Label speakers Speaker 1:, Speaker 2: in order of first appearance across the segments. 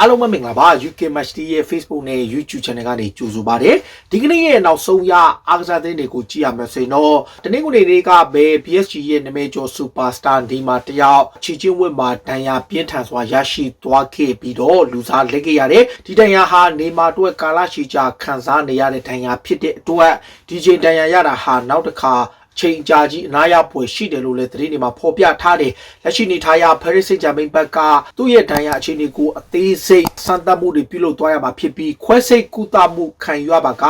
Speaker 1: အားလုံးပဲမင်္ဂလာပါ UK Match ရဲ့ Facebook နဲ့ YouTube Channel ကနေကြိုဆိုပါရစေဒီကနေ့ရဲ့နောက်ဆုံးရအားကစားသတင်းတွေကိုကြည့်ရမယ်ဆိုရင်တော့တနင်္ဂနွေနေ့ကပဲ PSG ရဲ့နာမည်ကျော် Superstar ဒီမှာတယောက်ချီချင်းဝစ်မှာဒဏ်ရာပြင်းထန်စွာရရှိသွားခဲ့ပြီးတော့လူစားလက်ခဲ့ရတယ်ဒီဒဏ်ရာဟာနေမာအတွက်ကာလရှည်ကြာခံစားနေရတဲ့ဒဏ်ရာဖြစ်တဲ့အတွက် DJ ဒဏ်ရာရတာဟာနောက်တစ်ခါချိန်ကြာကြီးအနာရပွဲရှိတယ်လို့လည်းသတင်းတွေမှာဖော်ပြထားတယ်လက်ရှိနေထားရ Paris Saint-Germain ဘက်ကသူ့ရဲ့ဒဏ်ရာအခြေအနေကိုအသေးစိတ်စမ်းသပ်မှုတွေပြုလုပ်သွားရမှာဖြစ်ပြီးခွဲစိတ်ကုသမှုခံယူရပါက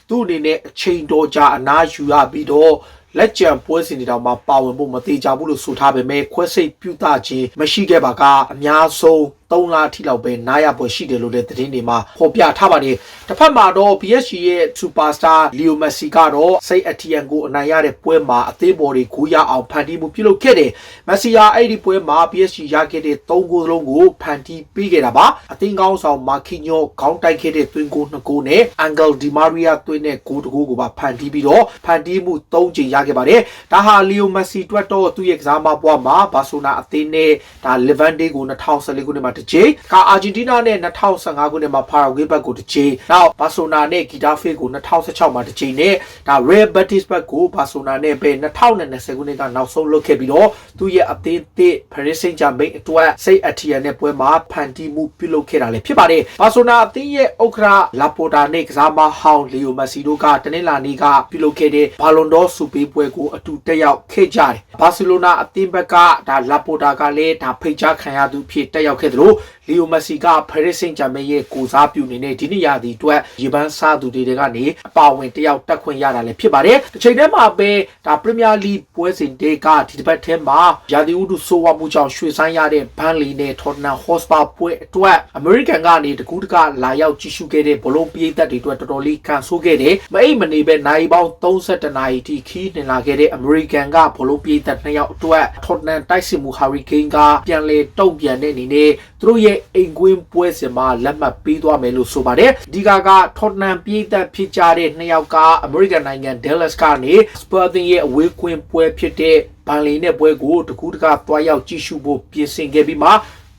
Speaker 1: သူ့အနေနဲ့အချိန်တော်ကြာအနာယူရပြီးတော့လက်ကျန်ပွဲစဉ်တွေတောင်မှပါဝင်ဖို့မသေးကြဘူးလို့ဆိုထားပေမဲ့ခွဲစိတ်ပြုသခြင်းမရှိခဲ့ပါကအများဆုံး3လအထိလောက်ပဲနားရပွဲရှိတယ်လို့လည်းသတင်းတွေမှာဖော်ပြထားပါတယ်တစ်ဖက်မှာတော့ PSG ရဲ့ Superstar Leo Messi ကတော့စိတ်အထီးအန်ကိုအနိုင်ရတဲ့ပွဲမှာအသေးပေါ်တွေဂိုးရအောင်ဖန်တီးမှုပြုလုပ်ခဲ့တယ် Messi ဟာအဲ့ဒီပွဲမှာ PSG ရခဲ့တဲ့3ဂိုးလုံးကိုဖန်တီးပေးခဲ့တာပါအသင်းကောင်းဆောင် Marquinhos ခေါင်းတိုက်ခဲ့တဲ့သွင်းဂိုး2ဂိုးနဲ့ Angel Di Maria သွင်းတဲ့ဂိုး1ဂိုးကိုပါဖန်တီးပြီးတော့ဖန်တီးမှု3ကြိမ်ရခဲ့ပါတယ်ဒါဟာ Leo Messi အတွက်တော့သူ့ရဲ့ကစားမဘွားမှာ Barcelona အသင်းနဲ့ဒါ Levante ကို2014ခုနှစ်မှာတစ်ကြိမ်အာဂျင်တီးနားနဲ့2015ခုနှစ်မှာဖာရာဂွေးဘက်ကိုတစ်ချိန်နောက်ဘာဆိုနာနဲ့ဂီတာဖေးကို2016မှာတစ်ချိန်နဲ့ဒါ Real Betis ဘက်ကိုဘာဆိုနာနဲ့ပဲ2020ခုနှစ်ကနောက်ဆုံးလုပ်ခဲ့ပြီးတော့သူရဲ့အသင်းသစ် Paris Saint-Germain အတွက်စိတ်အထီးနဲ့ပွဲမှာဖန်တီးမှုပြုလုပ်ခဲ့တာလည်းဖြစ်ပါတယ်ဘာဆိုနာအသင်းရဲ့ဥက္ကဋ္ဌလာပိုတာနဲ့ကစားမဟောင်းလီယိုမက်ဆီတို့ကတနင်္လာနေ့ကပြုလုပ်ခဲ့တဲ့ဘာလွန်ဒေါဆုပေးပွဲကိုအတူတက်ရောက်ခဲ့ကြတယ်ဘာစီလိုနာအသင်းဘက်ကဒါလာပိုတာကလည်းဒါဖိတ်ကြားခံရသူဖြစ်တက်ရောက်ခဲ့သလိုလီယိုမက်ဆီက Paris Saint-Germain ရဲ့ကိုစားပြုနေတဲ့ဒီနေ့ရာသီအတွက်ရေပန်းစားသူတွေကနေအပါဝင်တယောက်တက်ခွင့်ရတာလည်းဖြစ်ပါတယ်။တစ်ချိန်တည်းမှာပဲဒါ Premier League ပွဲစဉ်တွေကဒီတစ်ပတ်ထဲမှာရာသီဥတုဆိုးဝါးမှုကြောင့်ရွှေ့ဆိုင်းရတဲ့ဘန်လီနဲ့ Tottenham Hotspur ပွဲအတွက် American ကနေတကူးတကလာရောက်ကြည့်ရှုခဲ့တဲ့ဘလုံးပြေးသက်တွေအတွက်တော်တော်လေးကန်ဆိုးခဲ့တယ်။မအိမ်မနေပဲနိုင်ပေါင်း32နာရီထိခီးနှင်လာခဲ့တဲ့ American ကဘလုံးပြေးသက်2ယောက်အတွက် Tottenham တိုက်စစ်မှု Hurricane ကပြန်လေတုံ့ပြန်တဲ့အနေနဲ့သူတို့ရဲ့အိမ်ကွင်းပွဲစဉ်မှာလက်မှတ်ပေးသွားမယ်လို့ဆိုပါတယ်ဒီကTottenham ပြည်သက်ဖြစ်ကြတဲ့2ယောက်က American နိုင်ငံ Dallas ကနေ Spurs ရဲ့အဝေးကွင်းပွဲဖြစ်တဲ့ဘန်လီနဲ့ပွဲကိုတကူးတကသွားရောက်ကြည့်ရှုဖို့ပြင်ဆင်ခဲ့ပြီးမှ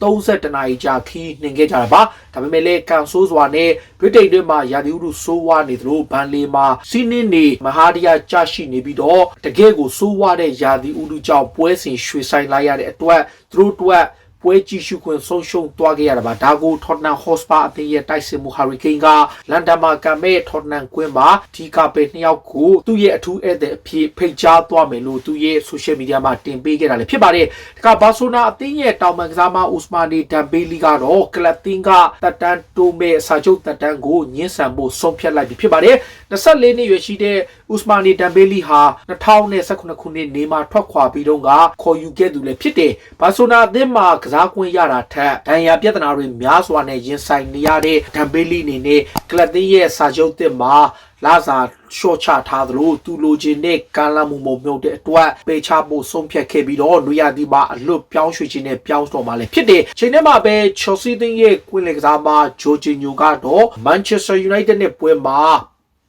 Speaker 1: 32နာရီကြာခီးနှင်ခဲ့ကြတာပါဒါပေမဲ့လည်းကန်ဆိုးစွာနဲ့ဗြိတိန်တွေမှာရာသီဥတုဆိုးဝါးနေသလိုဘန်လီမှာစီးနင်းနေမဟာတရားကြရှိနေပြီးတော့တကယ်ကိုဆိုးဝါးတဲ့ရာသီဥတုကြောင့်ပွဲစဉ်ရွှေ့ဆိုင်းလိုက်ရတဲ့အတွက်သူတို့အတွက်ပွဲကြည့်ရှုခွင့်ဆုံးရှုံးသွားခဲ့ရတာပါဒါကို Tottenham Hotspur အသင်းရဲ့တိုက်စစ်မှု Hurricane ကလန်ဒန်မှာကံမဲ့ Tottenham ကွင်းမှာဒီကပဲ2ယောက်ကိုသူ့ရဲ့အထူးဧည့်သည်အဖြစ်ဖိတ်ကြားသွားမယ်လို့သူ့ရဲ့ social media မှာတင်ပေးခဲ့တာလည်းဖြစ်ပါတယ်ဒါကဘာဆိုနာအသင်းရဲ့တောင်ပန်ကစားမ Ousmane Dembele ကတော့ကလပ်တင်းကတက်တန်းတိုးမဲ့စာချုပ်တက်တန်းကိုညှင်းဆန်ဖို့ဆုံးဖြတ်လိုက်ပြီဖြစ်ပါတယ်24နှစ်ရွယ်ရှိတဲ့ Ousmane Dembele ဟာ2019ခုနှစ်နေမှာထွက်ခွာပြီးတော့ခေါ်ယူခဲ့သူလည်းဖြစ်တယ်ဘာဆိုနာအသင်းမှာကစားကွင်းရတာထက်ဒဏ်ရာပြဿနာတွေများစွာနဲ့ရင်ဆိုင်နေရတဲ့ဒမ်ဘေလီအနေနဲ့ကလပ်တင်းရဲ့စာချုပ်သစ်မှာလာစာရှော့ချထားသလိုသူလိုချင်တဲ့ကာလာမှုမုံမြုပ်တဲ့အတွက်ပေချဖို့ဆုံးဖြတ်ခဲ့ပြီးတော့လူရသည်မှာအလွတ်ပြောင်းရွှေ့ခြင်းနဲ့ပြောင်းတော်မှာလည်းဖြစ်တယ်ချိန်ထဲမှာပဲ Chelsea တင်းရဲ့ကွင်းလေကစားမဂျိုဂျီညိုကတော့ Manchester United နဲ့ပွဲမှာ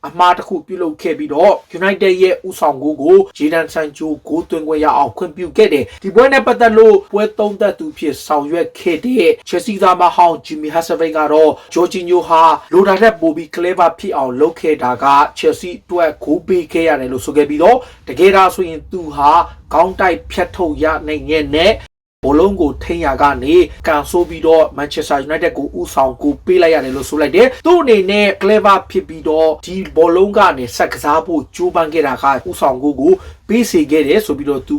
Speaker 1: အမှားတစ်ခုပြုလုပ်ခဲ့ပြီးတော့ United ရဲ့ဥဆောင်ဂိုးကို Jadon Sancho ဂိုးသွင်းခွင့်ရအောင်ခွင့်ပြုခဲ့တယ်ဒီပွဲနဲ့ပတ်သက်လို့ပွဲသုံးသက်သူဖြစ်ဆောင်ရွက်ခဲ့တဲ့ Chelsea သားမဟောင်း Jimmy Haslett ကတော့ Jorginho ဟာလိုတာတဲ့ပိုပြီး clever ဖြစ်အောင်လုပ်ခဲ့တာက Chelsea အတွက်ဂိုးပေးခဲ့ရတယ်လို့ဆိုခဲ့ပြီးတော့တကယ်ဒါဆိုရင်သူဟာခေါင်းတိုက်ဖြတ်ထုတ်ရနိုင်ရဲ့နဲ့ဘောလုံးကိုထိန်းရကနေကန်ဆိုးပြီးတော့ Manchester United ကိုဥဆောင်ကိုပေးလိုက်ရတယ်လို့ဆိုလိုက်တယ်သူ့အနေနဲ့ clever ဖြစ်ပြီးတော့ဒီဘောလုံးကနေဆက်ကစားဖို့ကြိုးပမ်းခဲ့တာကဥဆောင်ကိုပေးစီခဲ့တယ်ဆိုပြီးတော့သူ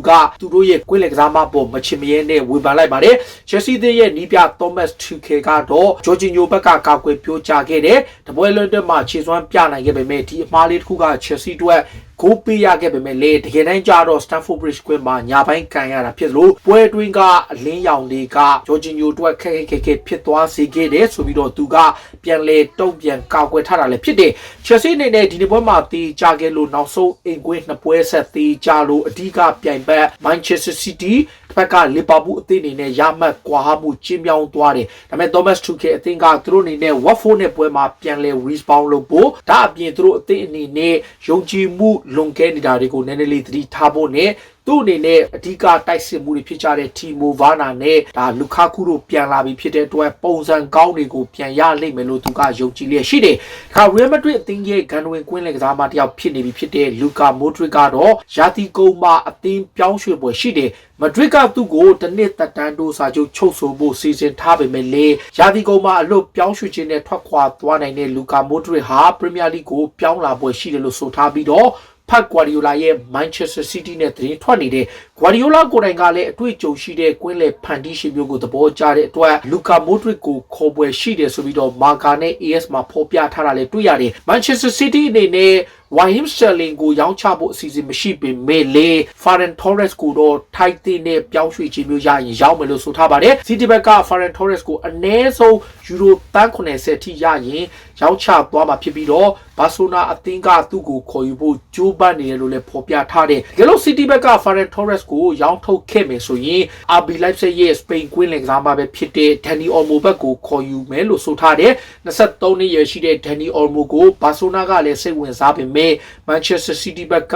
Speaker 1: တို့ရဲ့ကွင်းလက်ကစားမပေါ်မချင်မရဲနဲ့ဝေဖန်လိုက်ပါတယ် Chelsea သင်းရဲ့နီးပြ Thomas Tuchel ကတော့ Jorginho ဘက်ကကာကွယ်ပြောကြားခဲ့တယ်တပွဲလုံးတက်မှာခြေစွမ်းပြနိုင်ခဲ့ပေမဲ့ဒီအမှားလေးတစ်ခုက Chelsea အတွက်ဂိုးပေးရခဲ့ပေမဲ့လေတကယ်တမ်းကျတော့ Stamford Bridge ကွင်းမှာညာပိုင်းကန်ရတာဖြစ်လို့ပွဲအတွင်းကအလင်းရောင်တွေကဂျော်ဂျင်ညိုအတွက်ခက်ဖြစ်သွားစေခဲ့တယ်ဆိုပြီးတော့သူကပြန်လေတုံ့ပြန်ကာကွယ်ထားတာလည်းဖြစ်တယ် Chelsea အနေနဲ့ဒီနေ့ပွဲမှာတီးကြခဲ့လို့နောက်ဆုံးအိမ်ကွင်းနှစ်ပွဲဆက်တီးကြလို့အဓိကပြိုင်ဘက် Manchester City တစ်ဖက်ကလီဗာပူးအသင်းအနေနဲ့ရမှတ်ကွာဟမှုကျင်းပြောင်းသွားတယ်ဒါပေမဲ့ Thomas Tuchel အသင်းကသူတို့အနေနဲ့ Watford နဲ့ပွဲမှာပြန်လေ respawn လုပ်ဖို့ဒါအပြင်သူတို့အသင်းအနေနဲ့ယုံကြည်မှုလွန်ကဲနေတာတွေကိုနည်းနည်းလေးသတိထားဖို့နဲ့ သူ့အနေနဲ့အဓိကတိုက်စစ်မှုတွေဖြစ်ကြတဲ့တီမိုဗာနာနဲ့ဒါလူခါကူတို့ပြန်လာပြီးဖြစ်တဲ့အတွက်ပုံစံကောင်းတွေကိုပြန်ရလိမ့်မယ်လို့သူကယုံကြည်လျက်ရှိတယ်။ခါရီယယ်မက်ဒရစ်အသင်းရဲ့ဂန်ဝင်ကွင်းလယ်ကစားမတယောက်ဖြစ်နေပြီဖြစ်တဲ့လူကာမိုဒရစ်ကတော့ရာသီကုန်မှာအသင်းပြောင်းရွှေ့ပွဲရှိတယ်။မဒရစ်ကသူ့ကိုတစ်နှစ်သက်တမ်းတိုးစာချုပ်ချုပ်ဆိုဖို့စီစဉ်ထားပေမဲ့လေရာသီကုန်မှာအလွတ်ပြောင်းရွှေ့ခြင်းနဲ့ထွက်ခွာသွားနိုင်တဲ့လူကာမိုဒရစ်ဟာပရီးမီးယားလိကိုပြောင်းလာပွဲရှိတယ်လို့ဆိုထားပြီးတော့ဖတ်ဂွာဒီယိုလာရဲ့ Manchester City နဲ့သတင်းထွက်နေတဲ့ဂွာဒီယိုလာကိုယ်တိုင်ကလည်းအတွေ့အကြုံရှိတဲ့ကွင်းလယ်ဖန်တီးရှင်မျိုးကိုသဘောကျတဲ့အတွက်လူကာမိုဒရစ်ကိုခေါ်ပွဲရှိတယ်ဆိုပြီးတော့မာကာနဲ့ AS မှာဖော်ပြထားတာလည်းတွေ့ရတယ် Manchester City အနေနဲ့Raheem Sterling ကိုရောင်းချဖို့အစီအစဉ်မရှိပေမဲ့လေ Ferran Torres ကိုတော့ထိုက်တဲ့နဲ့ပြောင်းရွှေ့ခြင်းမျိုးရရင်ရောက်မယ်လို့ဆိုထားပါတယ် City ဘက်က Ferran Torres ကိုအနည်းဆုံးယူရို190ထိရရင်ရောင်းချသွားမှာဖြစ်ပြီးတော့ဘာဆိုနာအသင်းကသူ့ကိုခေါ်ယူဖို့ကြိုးပမ်းနေတယ်လို့လည်းဖော်ပြထားတယ်။ဒါလို့ City ဘက်က Ferran Torres ကိုရောင်းထုတ်ခဲ့မယ်ဆိုရင် RB Leipzig ရဲ့ Spain ကွင်းလယ်ကစားမပဲဖြစ်တဲ့ Dani Olmo ဘက်ကိုခေါ်ယူမယ်လို့ဆိုထားတယ်။23နှစ်ရွယ်ရှိတဲ့ Dani Olmo ကိုဘာဆိုနာကလည်းစိတ်ဝင်စားပေမဲ့ Manchester City ဘက်က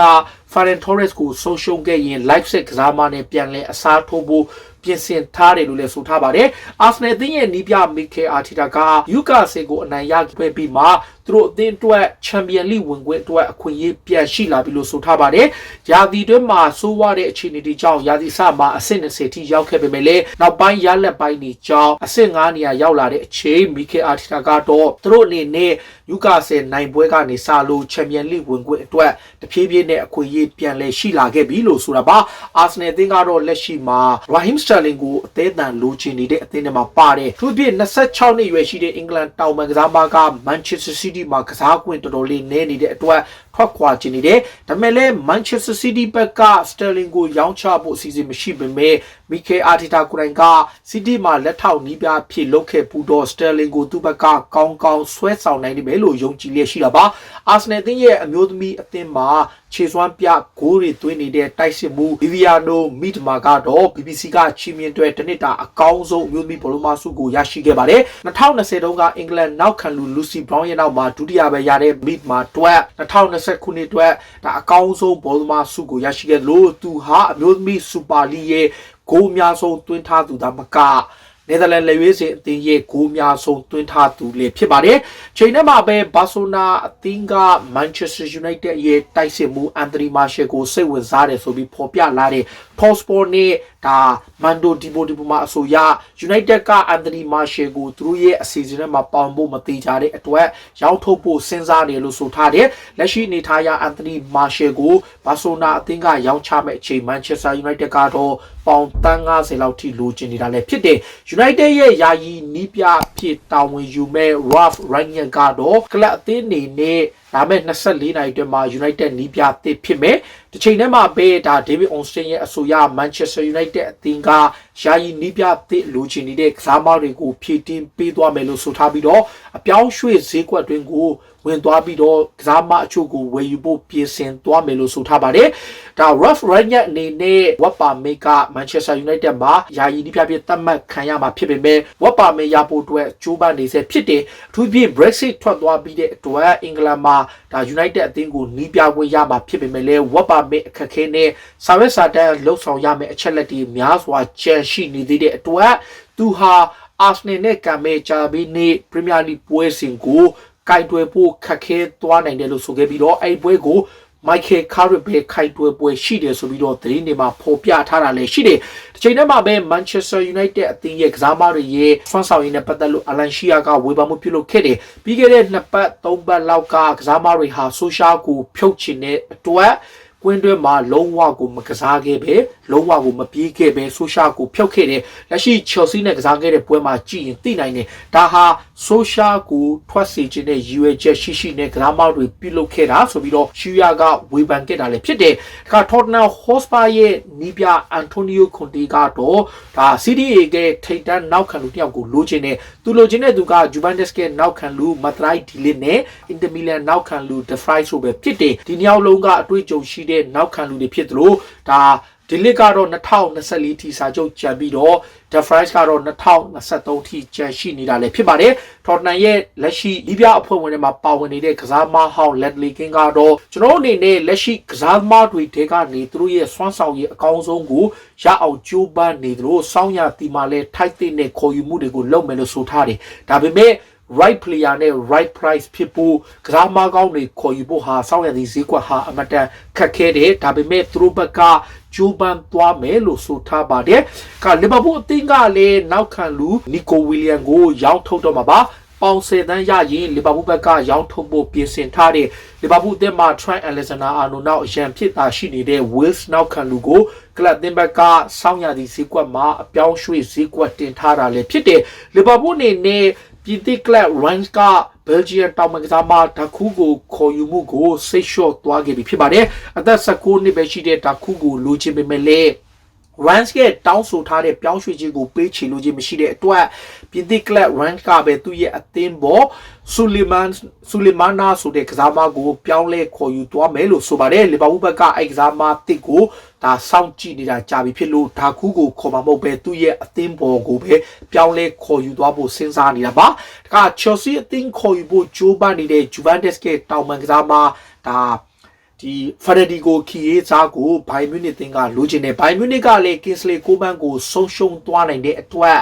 Speaker 1: Ferran Torres ကိုဆုံးရှုံးခဲ့ရင် Leipzig ကစားမနဲ့ပြန်လည်အစားထိုးဖို့ပြင်ဆင်ထားတယ်လို့လည်းဆိုထားပါတယ်။ Arsenal အသင်းရဲ့နီးပြမီကယ်အာတီတာကယူကာဆယ်ကိုအနိုင်ရခဲ့ပြီးမှသူတို့အသင်းအတွက်ချန်ပီယံလိဝင်ခွင့်အတွက်အခွင့်အရေးပြန်ရှိလာပြီလို့ဆိုထားပါတယ်။ရာသီတွင်းမှာဆိုးဝါးတဲ့အခြေအနေတွေကြောင့်ရာသီစမှာအဆင့်20ထိရောက်ခဲ့ပေမဲ့လည်းနောက်ပိုင်းရလက်ပိုင်းတွေကြောင့်အဆင့်9နေရာရောက်လာတဲ့အချိန်မီကယ်အာတီတာကတော့သူတို့အနေနဲ့ယူကာဆယ်နိုင်ပွဲကနေစလို့ချန်ပီယံလိဝင်ခွင့်အတွက်တဖြည်းဖြည်းနဲ့အခွင့်အရေးပြန်လဲရှိလာခဲ့ပြီလို့ဆိုတာပါ။ Arsenal အသင်းကတော့လက်ရှိမှာ Raheem Sterling ကိုအသေးအံလိုချင်နေတဲ့အသင်းတွေမှာပါတယ်။သူပြည့်26နှစ်ရွယ်ရှိတဲ့အင်္ဂလန်တောင်ပံကစားမက Manchester City မှာကစားခွင့်တော်တော်လေးနည်းနေတဲ့အတွက်ထွက်ခွာချင်နေတယ်။ဒါပေမဲ့လည်း Manchester City ဘက်က Sterling ကိုရောင်းချဖို့အစီအစဉ်မရှိပေမဲ့မီကယ်အာတီတာကိုယ်တိုင်က City မှာလက်ထောက်နီးပြဖြစ်လုပ်ခဲ့ပူတော့ Sterling ကိုသူ့ဘက်ကကောင်းကောင်းဆွဲဆောင်နိုင်တယ်လို့ယုံကြည်လျက်ရှိတာပါ။ Arsenal အသင်းရဲ့အမျိုးသမီးအသင်းမှာခြေစွမ်းပြဂိုးတွေသွင်းနေတဲ့တိုက်စစ်မှု Viviano Miedema ကတော့ BBC ကချီးမြှင့်တဲ့တနစ်တာအကောင်းဆုံးအမျိုးသမီးဘောလုံးမဆုကိုရရှိခဲ့ပါတယ်။2020တုန်းကအင်္ဂလန်နောက်ခံလူ Lucy Brown ရဲ့နောက်မှာဒုတိယပဲရတဲ့ Miedema အတွက်2020ခုနှစ်အတွက်ဒါအကောင်းဆုံးဘောလုံးမဆုကိုရရှိခဲ့လို့သူဟာအမျိုးသမီးစူပါလီရဲ့ဂိုးအများဆုံးသွင်းထားသူသာမကနယ်သာလန်လက်ရွေးစင်အသင်းရဲ့ဂိုးများဆုံးသွင်းထားသူလည်းဖြစ်ပါတယ်။ချိန်နဲ့မှာပဲဘာဆိုနာအသင်းက Manchester United ရဲ့တိုက်စစ်မှုအန်တိုနီမာရှယ်ကိုစိတ်ဝင်စားတယ်ဆိုပြီးဖော်ပြလာတဲ့ Talksport နဲ့ဒါမန်ဒိုဒီပိုမှာအဆိုရ United ကအန်တိုနီမာရှယ်ကိုသူတို့ရဲ့အစီအစဉ်ထဲမှာပေါင်ဖို့မတိကြတဲ့အတွက်ရောက်ထုတ်ဖို့စဉ်းစားတယ်လို့ဆိုထားတယ်။လက်ရှိအနေထားအရအန်တိုနီမာရှယ်ကိုဘာဆိုနာအသင်းကရောင်းချမဲ့အချိန် Manchester United ကတော့ပေါင်350လောက်ထိလိုချင်နေတာလည်းဖြစ်တယ်။ United ရဲ့ယာယီနီးပြဖြစ်တာဝန်ယူမဲ့ Ralph Rangnick ကတော့ကလပ်အသင်းနေနဲ့ဒါမဲ့24နိုင်အတွင်းမှာ United နီးပြသစ်ဖြစ်မယ်။တစ်ချိန်တည်းမှာပဲဒါ David Ornstein ရဲ့အဆိုအရ Manchester United အသင်းကယာယီနီးပြသစ်လိုချင်နေတဲ့ကစားမတွေကိုဖြည့်တင်းပေးသွားမယ်လို့ဆိုထားပြီးတော့အပြောင်းရွှေ့ဈေးကွက်တွင်ကိုဝင်သွားပြီးတော့ကစားမအချို့ကိုဝယ်ယူဖို့ပြင်ဆင်သွားမယ်လို့ဆိုထားပါတယ်။ဒါ Ralph Rangnick အနေနဲ့ဝက်ပါမေက Manchester United မှာယာယီနီးပြဖြစ်သတ်မှတ်ခံရမှာဖြစ်ပေမဲ့ဝက်ပါမေရဖို့အတွက်ကြိုးပမ်းနေစေဖြစ်တယ်။အထူးဖြင့် Brexit ထွက်သွားပြီးတဲ့အတွက်အင်္ဂလန်မှာဒါ United အသင်းကိုနီးပြခွင့်ရမှာဖြစ်ပေမဲ့လည်းဝက်ပါမေအခက်ခဲနဲ့စာရွက်စာတမ်းလှုပ်ဆောင်ရမယ့်အချက်လက်တွေများစွာကျန်ရှိနေသေးတဲ့အတွက်သူဟာ Arsenal နဲ့ကံမဲ့ဂျာဘီနေ Premier League ပွဲစဉ်ကိုကင်တွယ်ဖို့ခက်ခဲသွားနိုင်တယ်လို့ဆိုခဲ့ပြီးတော့အဲ့ပွဲကို Michael Carrick ပဲခိုင်တွယ်ပွဲရှိတယ်ဆိုပြီးတော့သတင်းတွေမှာဖော်ပြထားတာလည်းရှိတယ်။ဒီချိန်ထဲမှာပဲ Manchester United အသင်းရဲ့ကစားမတွေရဲ့ဆွမ်းဆောင်ရည်နဲ့ပတ်သက်လို့ Alan Shearer ကဝေဖန်မှုပြုလုပ်ခဲ့တယ်။ပြီးခဲ့တဲ့2ပတ်3ပတ်လောက်ကကစားမတွေဟာ social ကိုဖြုတ်ချင်တဲ့အတွက်ကွင်းတွင်းမှာလုံးဝကိုမကစားခဲ့ပဲလုံးဝကိုမပြေးခဲ့ပဲဆိုရှာကိုဖျောက်ခဲ့တယ်လက်ရှိ Chelsea နဲ့ကစားခဲ့တဲ့ပွဲမှာကြည့်ရင်သိနိုင်တယ်ဒါဟာဆိုရှာကိုထွက်စေခြင်းနဲ့ရည်ရွယ်ချက်ရှိနဲ့ကစားမတွေပြုလုပ်ခဲ့တာဆိုပြီးတော့ရှူယာကဝေဖန်ခဲ့တာလည်းဖြစ်တယ်ဒါက Tottenham Hotspur ရဲ့နီးပြ Antonio Conte ကတော့ဒါ CDA ကထိပ်တန်းနောက်ခံလူတစ်ယောက်ကိုလိုချင်တယ်သူလိုချင်တဲ့သူက Juventus ကနောက်ခံလူ Matrai Dillin နဲ့ Inter Milan နောက်ခံလူ De Vrij ဆိုပဲဖြစ်တယ်ဒီနှစ်ယောက်လုံးကအတွေ့အကြုံရှိတဲ့နောက်ခံလူတွေဖြစ်သလိုဒါ ဒီလစ်ကတော့2024ထိစာချုပ်ကြံပြီးတော့ The Fries ကတော့2023ထိကြံရှိနေတာလည်းဖြစ်ပါတယ်။ Tottenham ရဲ့လက်ရှိလီးပြအဖွဲ့ဝင်တွေမှာပါဝင်နေတဲ့ကစားသမားဟောင်း Ledley King ကတော့ကျွန်တော်အနေနဲ့လက်ရှိကစားသမားတွေထဲကနေသူတို့ရဲ့စွမ်းဆောင်ရည်အကောင်းဆုံးကိုရအောင်ကြိုးပမ်းနေသလိုစောင်းရတီမှာလည်းထိုက်တဲ့နဲ့ခေါ်ယူမှုတွေကိုလုပ်မယ်လို့ဆိုထားတယ်။ဒါပေမဲ့right player နဲ့ right price ဖြစ်ဖို့ကစားသမားကောင်းတွေခေါ်ယူဖို့ဟာစောင့်ရသည့်ဈေးကွက်ဟာအမတန်ခက်ခဲတယ်ဒါပေမဲ့သူတို့ဘက်ကဂျိုးပန်သွားမယ်လို့ဆိုထားပါတယ်ကလီဗာပူးအသင်းကလည်းနောက်ခံလူနီကိုဝီလျံကိုရောင်းထုတ်တော့မှာပါပေါင်10 သန်းရရင်လီဗာပူးဘက်ကရောင်းထုတ်ဖို့ပြင်ဆင်ထားတဲ့လီဗာပူးအသင်းမှာ Trent Alexander-Arnold နောက်အရန်ဖြစ်တာရှိနေတဲ့ Wales နောက်ခံလူကိုကလပ်အသင်းဘက်ကစောင့်ရသည့်ဈေးကွက်မှာအပြောင်းရွှေ့ဈေးကွက်တင်ထားတာလည်းဖြစ်တယ်လီဗာပူးအနေနဲ့ပြည်သစ်ကလပ် Reims ကဘယ်ဂျီယံတောင်မကစားမဒါခုကိုခေါ်ယူမှုကိုစိတ်လျှော့သွားခဲ့ပြီဖြစ်ပါတယ်အသက်19နှစ်ပဲရှိတဲ့ဒါခုကိုလိုချင်ပေမဲ့လည်း Reims ကတောင်းဆိုထားတဲ့ပြောင်းရွှေ့ခြင်းကိုပေးချေလိုခြင်းမရှိတဲ့အတွက်ပြည်သစ်ကလပ် Reims ကပဲသူ့ရဲ့အသင်းပေါ်ဆူလီမန်နာဆိုတဲ့ကစားမကိုပြောင်းလဲခေါ်ယူသွားမယ်လို့ဆိုပါတယ်လီဗာပူးဘက်ကအဲ့ကစားမတစ်ကိုဒါစောင့်ကြည့်နေတာကြာပြီဖြစ်လို့ဒါခုကိုခေါ်မှာမဟုတ်ပဲသူ့ရဲ့အသင်းပေါ်ကိုပဲပြောင်းလဲခေါ်ယူသွားဖို့စဉ်းစားနေတာပါဒါက Chelsea အသင်းခေါ်ယူဖို့ကြိုးပမ်းနေတဲ့ Juventus ကတောင်ပန်ကစားမဒါဒီဖရဒီကိုခီရေးစားကိုဘိုင်မြူနစ်တင်ကလိုချင်တယ်ဘိုင်မြူနစ်ကလည်းကင်းစလီကိုမန်ကိုဆုံးရှုံးသွားနိုင်တဲ့အတွက်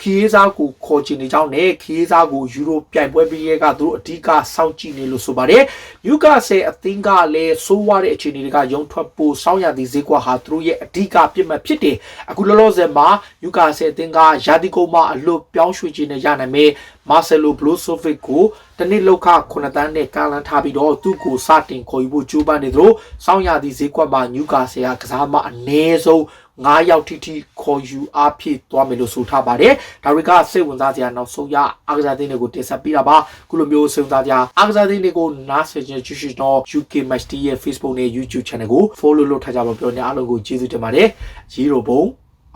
Speaker 1: ခီရေးစားကိုခေါ်ချင်နေကြောင်းနဲ့ခီရေးစားကိုယူရိုပြိုင်ပွဲပြီးရဲကသူတို့အဓိကစောင့်ကြည့်နေလို့ဆိုပါတယ်နျူကာဆယ်အသင်းကလည်းဆိုးဝါးတဲ့အခြေအနေတွေကရုံထွက်ဖို့စောင့်ရသည့်ဈေးကွက်ဟာသူတို့ရဲ့အဓိကပြစ်မှတ်ဖြစ်တယ်အခုလောလောဆယ်မှာနျူကာဆယ်အသင်းကယာတီကိုမှအလွတ်ပြောင်းရွှေ့ခြင်းနဲ့ရနိုင်မယ်မာဆယ်လိုဘလိုဆိုဗစ်ကိုတနည်းလောက်ခ9 တန်းနဲ့ကာလန်ထားပြီးတော့သူ့ကိုစတင်ခေါ်ယူဖို့ကြိုးပမ်းနေသလိုစောင့်ရသည့်ဈေးကွက်မှာနျူကာဆယ်ကကစားမအနည်းဆုံး9 ယောက်ထိခေါ်ယူအားဖြည့်သွားမယ်လို့ဆိုထားပါတယ်ဒါတွေကစိတ်ဝင်စားစရာနောက်ဆုံးရအားကစားသင်းတွေကိုတင်ဆက်ပေးတာပါခုလိုမျိုးစိတ်ဝင်စားစရာအားကစားသင်းတွေကိုနားဆင်ကြကြည့်တော့ UK Match TV ရဲ့ Facebook နဲ့ YouTube Channel ကို follow လုပ်ထားကြပါပြောနေအားလုံးကိုကျေးဇူးတင်ပါတယ်ရီရိုဘုံ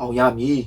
Speaker 1: အောင်ရမည်